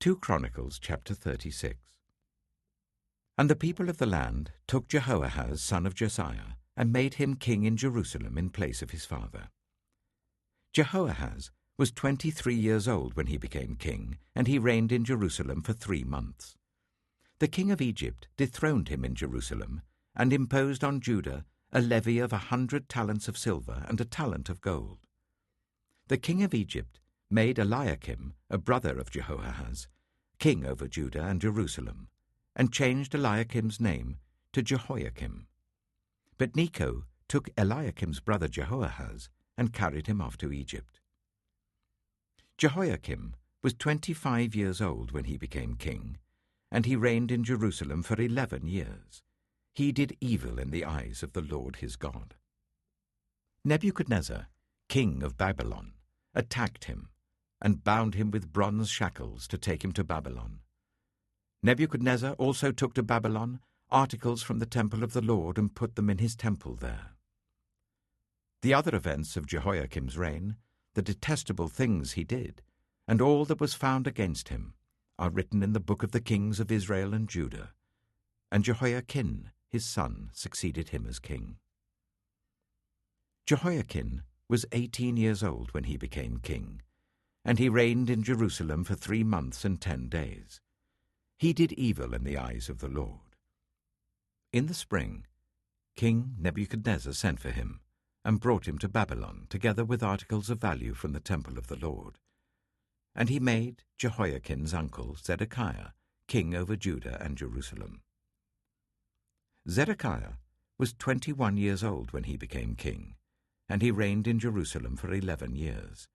2 Chronicles chapter 36. And the people of the land took Jehoahaz son of Josiah, and made him king in Jerusalem in place of his father. Jehoahaz was 23 years old when he became king, and he reigned in Jerusalem for 3 months. The king of Egypt dethroned him in Jerusalem, and imposed on Judah a levy of 100 talents of silver and a talent of gold. The king of Egypt made Eliakim, a brother of Jehoahaz, king over Judah and Jerusalem, and changed Eliakim's name to Jehoiakim. But Necho took Eliakim's brother Jehoahaz and carried him off to Egypt. Jehoiakim was 25 years old when he became king, and he reigned in Jerusalem for 11 years. He did evil in the eyes of the Lord his God. Nebuchadnezzar, king of Babylon, attacked him and bound him with bronze shackles to take him to Babylon. Nebuchadnezzar also took to Babylon articles from the temple of the Lord and put them in his temple there. The other events of Jehoiakim's reign, the detestable things he did, and all that was found against him, are written in the book of the kings of Israel and Judah. And Jehoiakim, his son, succeeded him as king. Jehoiakim was 18 years old when he became king, and he reigned in Jerusalem for 3 months and 10 days. He did evil in the eyes of the Lord. In the spring, King Nebuchadnezzar sent for him, and brought him to Babylon, together with articles of value from the temple of the Lord. And he made Jehoiakim's uncle Zedekiah king over Judah and Jerusalem. Zedekiah was 21 years old when he became king, and he reigned in Jerusalem for 11 years.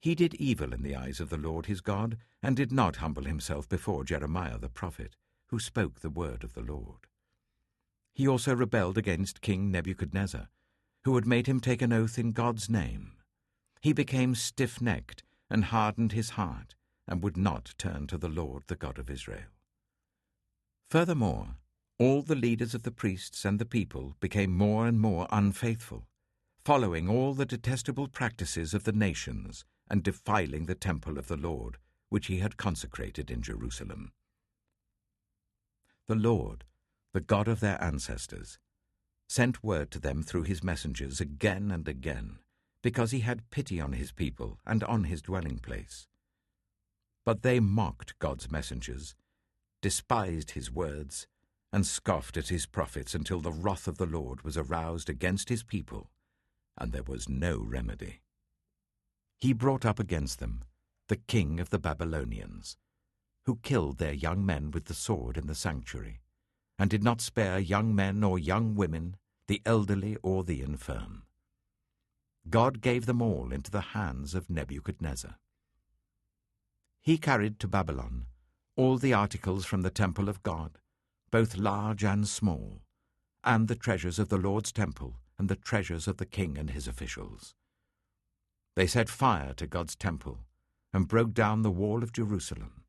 He did evil in the eyes of the Lord his God, and did not humble himself before Jeremiah the prophet, who spoke the word of the Lord. He also rebelled against King Nebuchadnezzar, who had made him take an oath in God's name. He became stiff-necked and hardened his heart, and would not turn to the Lord, the God of Israel. Furthermore, all the leaders of the priests and the people became more and more unfaithful, following all the detestable practices of the nations and defiling the temple of the Lord, which he had consecrated in Jerusalem. The Lord, the God of their ancestors, sent word to them through his messengers again and again, because he had pity on his people and on his dwelling place. But they mocked God's messengers, despised his words, and scoffed at his prophets until the wrath of the Lord was aroused against his people, and there was no remedy. He brought up against them the king of the Babylonians, who killed their young men with the sword in the sanctuary, and did not spare young men or young women, the elderly or the infirm. God gave them all into the hands of Nebuchadnezzar. He carried to Babylon all the articles from the temple of God, both large and small, and the treasures of the Lord's temple and the treasures of the king and his officials. They set fire to God's temple and broke down the wall of Jerusalem.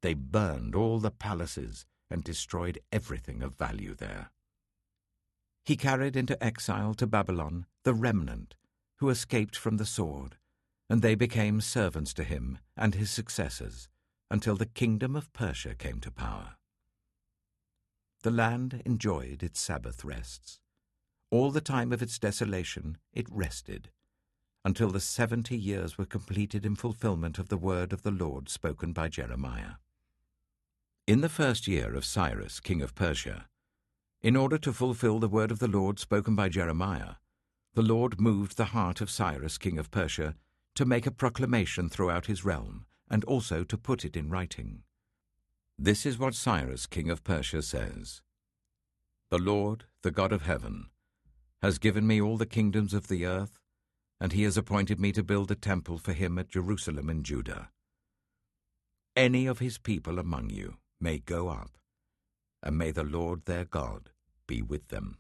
They burned all the palaces and destroyed everything of value there. He carried into exile to Babylon the remnant who escaped from the sword, and they became servants to him and his successors until the kingdom of Persia came to power. The land enjoyed its Sabbath rests. All the time of its desolation it rested, until the 70 years were completed in fulfillment of the word of the Lord spoken by Jeremiah. In the first year of Cyrus, king of Persia, in order to fulfill the word of the Lord spoken by Jeremiah, the Lord moved the heart of Cyrus, king of Persia, to make a proclamation throughout his realm, and also to put it in writing. This is what Cyrus, king of Persia, says: "The Lord, the God of heaven, has given me all the kingdoms of the earth, and he has appointed me to build a temple for him at Jerusalem in Judah. Any of his people among you may go up, and may the Lord their God be with them."